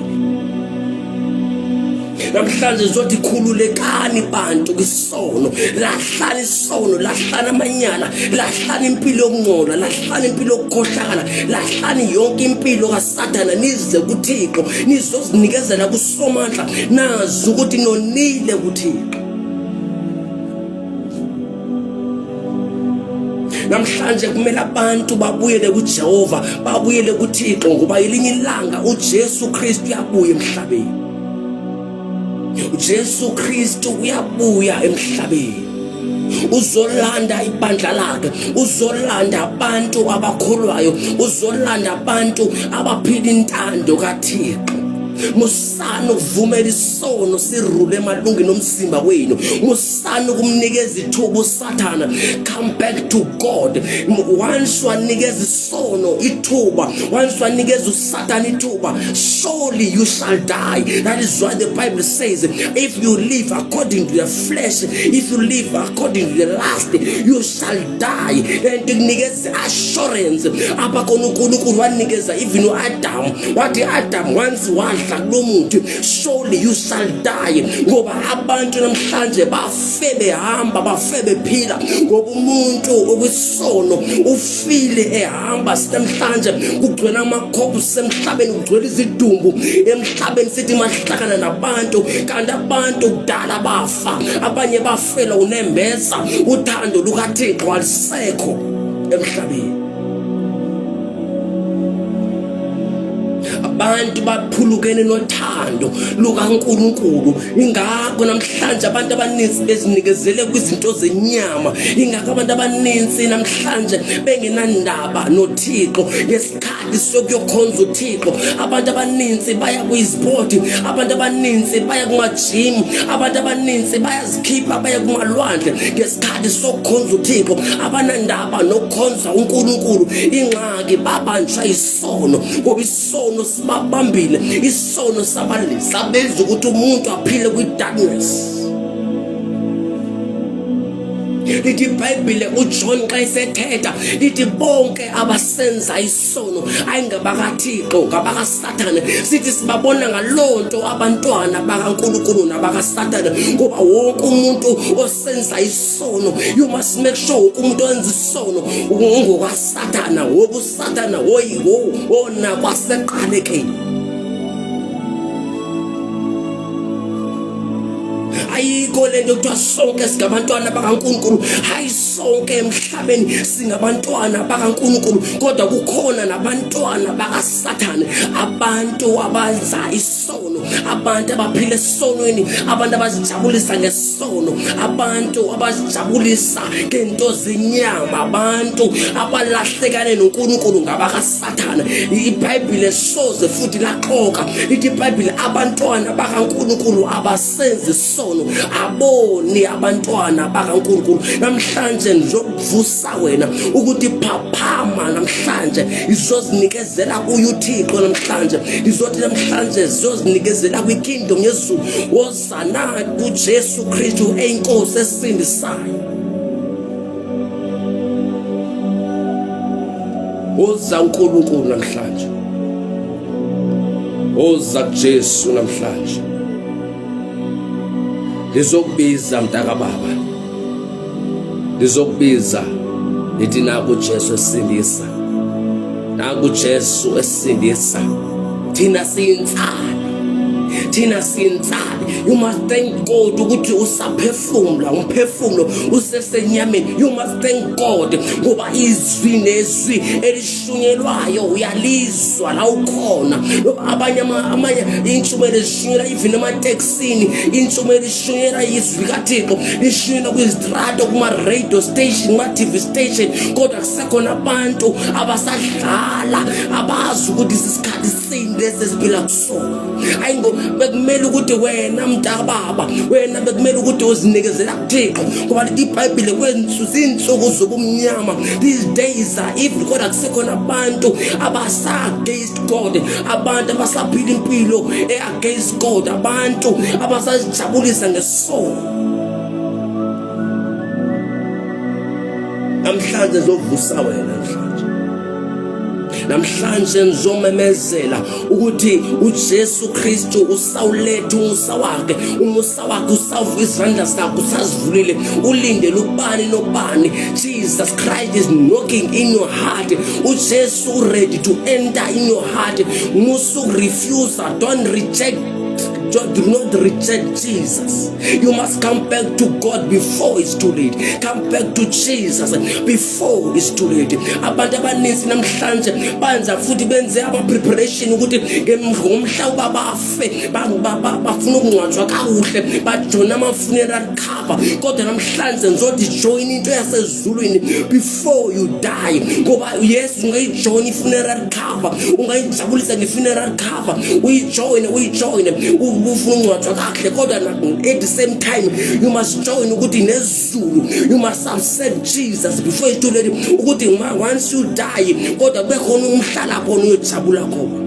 Namhlanje zothi khululekani bantu kwisono, lahlani isono, lahlani amanyala, lahlani impilo yokungcola, lahlani impilo yokukhohlakala, lahlani yonke impilo kaSathana, nize kuThixo, nizozinikezela kuSomandla, nazi ukuthi nonile kuThixo. Namhlanje kumele abantu babuyele kuJehova, babuyele kuThixo, ngoba elinye ilanga uJesu Kristu uyabuya emhlabeni. uJesu Kristu uyabuya emhlabeni, uzolanda ibandla lakhe, uzolanda abantu abakholwayo, uzolanda abantu abaphila intando kaThixo. Musana ukuvumela isono sirule emalungeni omzimba wenu. Musana ukumnikeza ithuba uSathana. Come back to God. Once wanikeza isono ithuba, once wanikeza uSathana ithuba, surely you shall die. That is why the Bible says, if you live according to the flesh, if you live according to the lust, you shall die. And kunikeza assurance. Apha khona uNkulunkulu wanikeza even uAdam. Wathi Adam, once wadla kulo muntu, surely you shall die. Ngoba abantu namhlanje bafe behamba, bafe bephila, ngoba umuntu okwisono ufile ehamba. Namhlanje kugcwele amakhophu semhlabeni, kugcwele izidumbu emhlabeni, sithi mahlakana nabantu, kanti abantu kudala bafa. Abanye bafela unembeza, uthando lukaThixo alisekho emhlabeni. abantu baphulukene nothando lukaNkulunkulu. Ingakho namhlanje abantu abaninzi bezinikezele kwizinto zenyama. Ingakho abantu abaninzi namhlanje bengenandaba noThixo ngesikhathi sokuyokhonza uThixo. Abantu abaninzi baya kwisport, abantu abaninzi baya kumajim, abantu abaninzi bayazikhipha baya kumalwandle ngesikhathi sokukhonza uThixo. Abanandaba nokukhonza uNkulunkulu. Ingxaki babanjwa isono, ngoba isono sibabambile, isono sabenza ukuthi umuntu aphile kwi-darkness. Lithi iBhayibhile uJohn xa esethetha lithi bonke abasenza isono ayingabakaThixo ngabakaSathane. Sithi sibabona ngalonto abantwana bakaNkulunkulu nabakaSathane, ngoba wonke umuntu osenza isono, you must make sure wonke umuntu owenza isono ungokwaSathana, ngoba uSathana wona kwaseqalekeni. Ayikho lento kuthiwa sonke singabantwana bakaNkulunkulu. Hayi sonke emhlabeni singabantwana bakaNkulunkulu, kodwa kukhona nabantwana bakaSathane, abantu abenza isono, abantu abaphila esonweni, abantu abazijabulisa ngesono, abantu abazijabulisa ngento zenyama, abantu abalahlekane noNkulunkulu ngabakaSathane. iBhayibhile soze futhi laxoka lithi iBhayibhile abantwana bakaNkulunkulu abasenza isono aboni abantwana bakaNkulunkulu. Namhlanje ngizokuvusa wena ukuthi phaphama namhlanje izozinikezela kuye uThixo. Namhlanje izothi namhlanje zizozinikezela kwikingdom yezulu. Wozana kuJesu Kristu eyinkosi esindisayo. Woza uNkulunkulu namhlanje, woza kuJesu namhlanje. Lizokubiza mntaka baba, lizokubiza lithi naku uJesu esindisa, naku uJesu esindisa. Thina siyintsali, thina siyintsali. You must thank God ukuthi usaphefumula, umphefumulo usesenyameni. You must thank God ngoba izwi nezwi elishunyelwayo uyalizwa la ukhona. Abanye intshumayelo ezishunyela even emateksini, intshumayelo eshunyela izwi kaThixo lishunyela kwizitrato, kuma-radio station, kuma-TV station, kodwa kusekhona abantu abasadlala abazi ukuthi isikhathi sini lesi esiphila kusona. Hayi bekumele ukuthi wena mntaka baba, wena bekumele ukuthi uzinikezela kuThixo, ngoba lithi iBhayibhile kwensuku zobumnyama, these days are evil. Kodwa kusekhona abantu abasa-against God, abantu abasaphila impilo e-against God, abantu abasazijabulisa ngesono. Namhlanje zovusa wena namhlanje ngizomemezela ukuthi uJesu Kristu usawuletha umusa wakhe usavu izandla zakhe usazivulile. Ulindele ubani nobani. Jesus Christ is knocking in your heart. uJesu ready to enter in your heart. Musu refuse, don't reject. Do not reject Jesus. You must come back to God before it's too late. Come back to Jesus before it's too late. Abantu abaninzi namhlanje banza futhi benze ama-preparation ukuthi ngomhla uba bafe bafuna ukungcwatshwa kakuhle, bajona ama-funeral cover. Kodwa namhlanje ngizothi join into yasezulwini before you die, ngoba yes ungayijoin i-funeral cover, ungayijabulisa nge-funeral cover, uyijoin ufuna ungcwatshwa kahle, kodwa at the same time you must join ukuthi nezulu. You must accept Jesus before it's too late, ukuthi once you die kodwa kube khona umhlala khona uyojabula khona.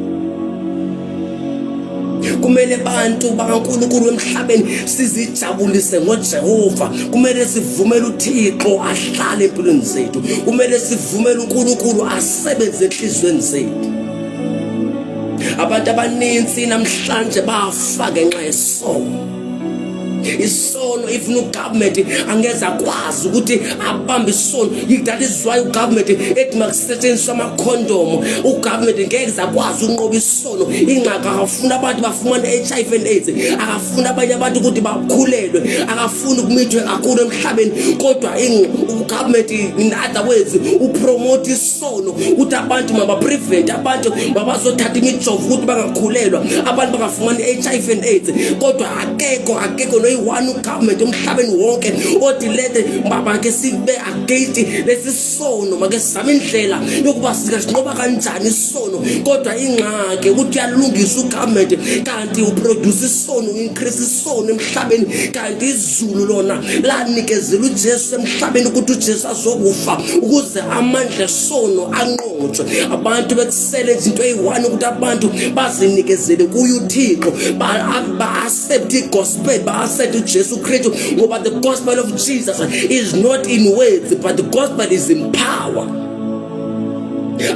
Kumele bantu bakaNkulunkulu emhlabeni sizijabulise ngoJehova. Kumele sivumele uThixo ahlale empilweni zethu. Kumele sivumele uNkulunkulu asebenze enhlizweni zethu. Abantu abaninzi namhlanje bafa ngenxa yesono. isono ifuna ugovernment angeze akwazi ukuthi abambe isono. That is why ugovernment ethi makusetshenziswe amakhondomo. Ugovernment ngeke akwazi unqoba isono. Ingxaka akafuna abantu bafumane HIV and AIDS, akafuna abanye abantu ukuthi bakhulelwe, akafuna ukumithwe kakhulu emhlabeni, kodwa ugovernment in other words upromote isono ukuthi abantu mabaprevent, abantu babazothatha imijovo ukuthi bangakhulelwa, abantu bangafumani HIV and AIDS. Kodwa akekho noyiwani ugovernment emhlabeni wonke othi lethe babake sibe against lesisono, make sizame indlela yokuba sinqoba kanjani isono. Kodwa ingxaki ukuthi uyalungisa ugovernment kanti uproduce isono, increase isono emhlabeni, kanti izulu lona lanikezela uJesu emhlabeni ukuthi uJesu azokufa ukuze amandla esono anqotshwe. Abantu bekusele izinto eyi-1 ukuthi abantu bazinikezele kuye uThixo, ba-accept igospel, ba-accept uJesu Kristu, ngoba the gospel of Jesus is not in words but the gospel is in power.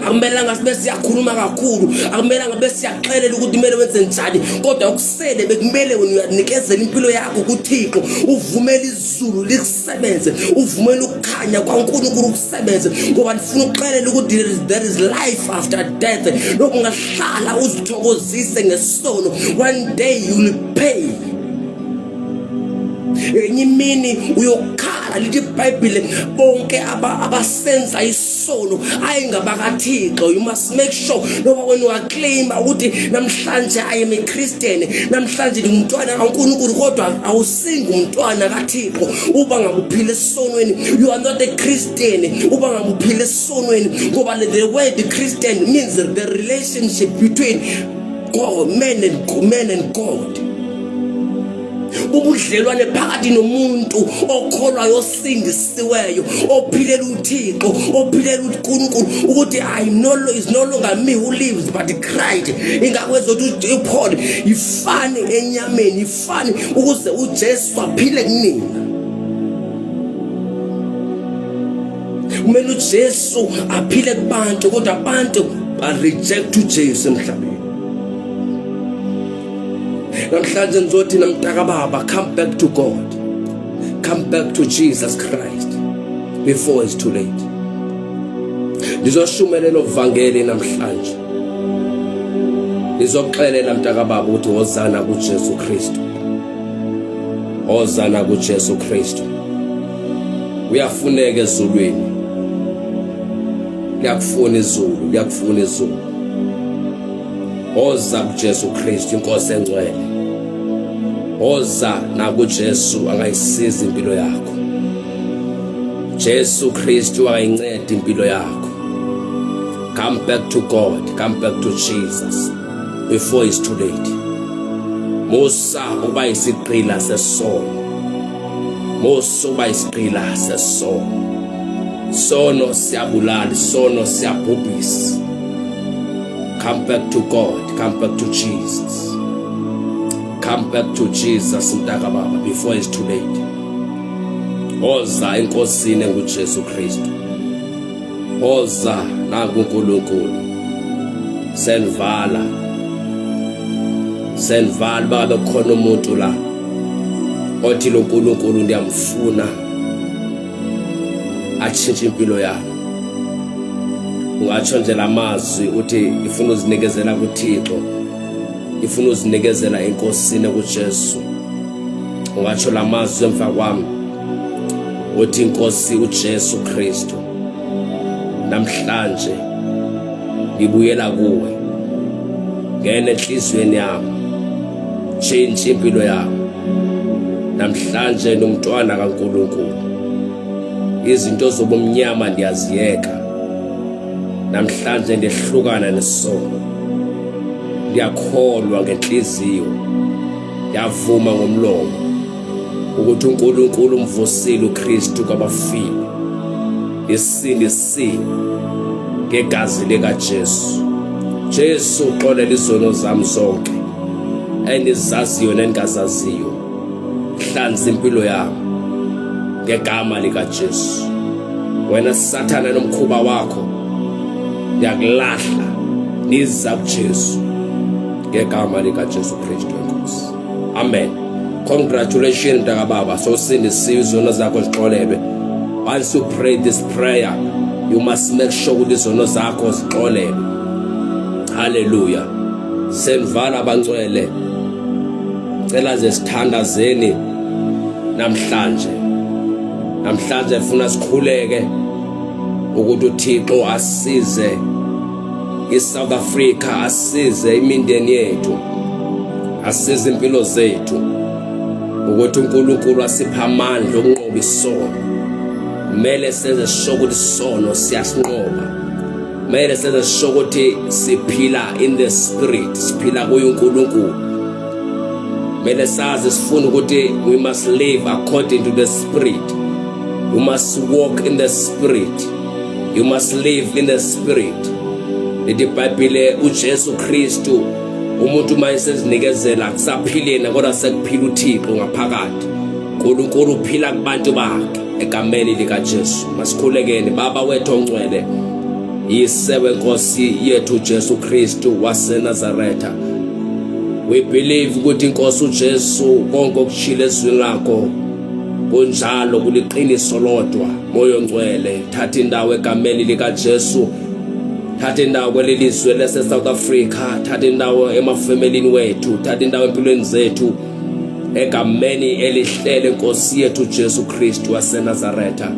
Akumelanga sibe siyakhuluma kakhulu, akumelanga bese siyaxelela ukuthi kumele wenze njani, kodwa ukusele bekumele wena uyanikezela impilo yakho kuThixo, uvumele izulu likusebenze, uvumele ukukhanya kwaNkulunkulu ukusebenze, ngoba lifuna ukuxelela ukuthi there is life after death. Lokhu ungahlala uzithokozise ngesono, one day you will pay. Enyimini uyokhala lithi iBhayibheli bonke abasenza isono ayingabakaThixo. You must make sure noma wena uyaclaim ukuthi namhlanje I am a Christian, namhlanje ngumntwana kaNkulunkulu, kodwa awusingi umntwana kaThixo uba ngabuphila esonweni. You are not a Christian uba ngabuphila esonweni, ngoba the word Christian means the relationship between God, man and God. Ubudlelwane phakathi nomuntu okholwayo osindisiweyo, ophilela uThixo, ophilela uNkulunkulu, ukuthi is no longer me who lives but Christ. Ingakwenza ukuthi iPaul ifane enyameni, ifane ukuze uJesu aphile kunina. Kumele uJesu aphile kubantu, kodwa abantu ba-reject uJesu emhlabeni. Namhlanje ngizothi namtaka baba, come back to God, come back to Jesus Christ before it's too late. Ngizoshumelela uvangeli namhlanje, ngizoxelela mtaka baba ukuthi hozana kuJesu Kristu, hozana kuJesu Kristu. Uyafuneka ezulwini, liyakufuna izulu, liyakufuna izulu. Hoza kuJesu Kristu inkosi engcwele, hoza nakuJesu angayisiza impilo yakho. Jesu Kristu angayinceda impilo yakho. Come back to God, come back to Jesus before it's too late. Musa uba isiqila sesono, Musa uba isiqila sesono. Sono siyabulala, sono siyabhubhisa. Come back to God, come back to Jesus. Come back to Jesus mtaka baba before it's too late. Hoza enkosini nguJesu Kristu, hoza nakuNkulunkulu. Senvala babe khona umuntu la othi lo Nkulunkulu ndiyamfuna atshintshe impilo yakho. Ungatsho nje lamazwi uthi ifuna uzinikezela kuThixo, ifuna uzinikezela enkosini kuJesu. Ungatsho lamazwi emva kwami uthi inkosi uJesu Kristu, namhlanje ngibuyela kuwe, ngene enhlizweni yami, change impilo yami. Namhlanje nomntwana kaNkulunkulu, izinto zobumnyama ndiyaziyeka. Namhlanje ndehlukana nesono, ndiyakholwa ngenhliziyo, ndiyavuma ngomlomo ukuthi uNkulunkulu umvusile uKristu kwabafile, isindisile ngegazi likaJesu. Jesu uxolela izono zami zonke endizaziyo nengazaziyo. Hlanza impilo yami ngegama likaJesu. Wena Sathana nomkhuba wakho ndiyakulahla, niza kuJesu ngegama likaJesu Kristu enkosi. Amen. Congratulations mntaka baba, sowusindisiwe izono zakho zixolelwe. Once you pray this prayer, you must make sure ukuthi izono zakho zixolelwe. Hallelujah. Senvala abangcwele, cela ze sithandazeni namhlanje funa sikhuleke ukuthi uThixo asize iSouth Africa, asize imindeni yethu, asize impilo zethu, ukuthi uNkulunkulu asipha amandla okunqoba isono. Kumele senze sure ukuthi isono siyasinqoba. Kumele senze sure ukuthi siphila in the spirit, siphila kuye uNkulunkulu. Kumele sazi sifuna ukuthi we must live according to the spirit. You must walk in the spirit. You must live in the spirit. Lithi iBhayibheli uJesu Kristu umuntu mayesezinikezela akusaphileni kodwa sekuphila uThixo ngaphakathi. uNkulunkulu uphila kubantu bakhe egameni likaJesu. Masikhulekeni baba wethu ongcwele, yisewe Nkosi yethu uJesu Kristu waseNazaretha. We believe ukuthi inkosi uJesu konke okushilo ezwini lakho kunjalo kuliqiniso lodwa. Moyo ongcwele, thatha indawo egameni likaJesu, thatha indawo kwelilizwe lase South Africa, thatha indawo emafamilini wethu, thatha indawo empilweni zethu egameni elihlele Nkosi yethu uJesu Kristu waseNazaretha.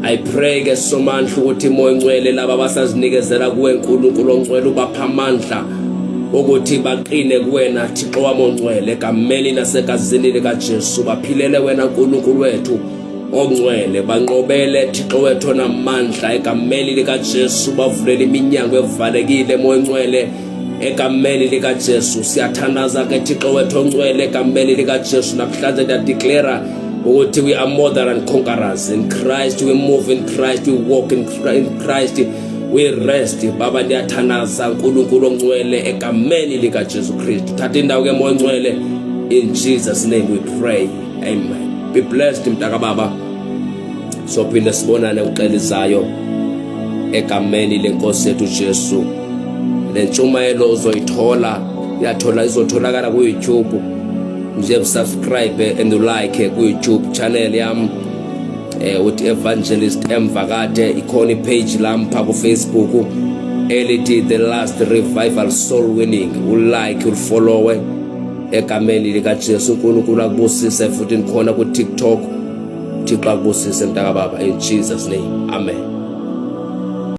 I pray ke somandla ukuthi moyo ongcwele laba basazinikezela kuwe uNkulunkulu ongcwele ubapha amandla ukuthi baqine kuwena Thixo wami ongcwele egameni nasegazini likaJesu. Baphilele wena uNkulunkulu wethu ongcwele, banqobele Thixo wethu namandla egameni likaJesu. Bavulele iminyango evalekile moyo ongcwele egameni likaJesu. Siyathandaza ke Thixo wethu ongcwele egameni likaJesu. Namhlanje ndiyadeclare ukuthi we are more than conquerors in Christ. We move in Christ, we walk in Christ, we rest. Baba ndiyathandaza uNkulunkulu ongcwele egameni likaJesu Kristu. Thatha indawo ke moya ongcwele, in Jesus name we pray, amen. Be blessed mntaka baba, sophinde sibonane uxelizayo egameni lenkosi yethu Jesu. Le ntshumayelo uzoyithola, uyathola, izotholakala ku YouTube. Nje subscribe and like ku YouTube channel yami uthi Evangelist Mvakade. Ikhona ipage lami pha ku Facebook elithi The Last Revival Soul Winning. Ulike, ufollow egameni likaJesu. uNkulunkulu akubusise futhi nikhona ku TikTok. Thixo akubusise mntaka baba, in Jesus name, amen.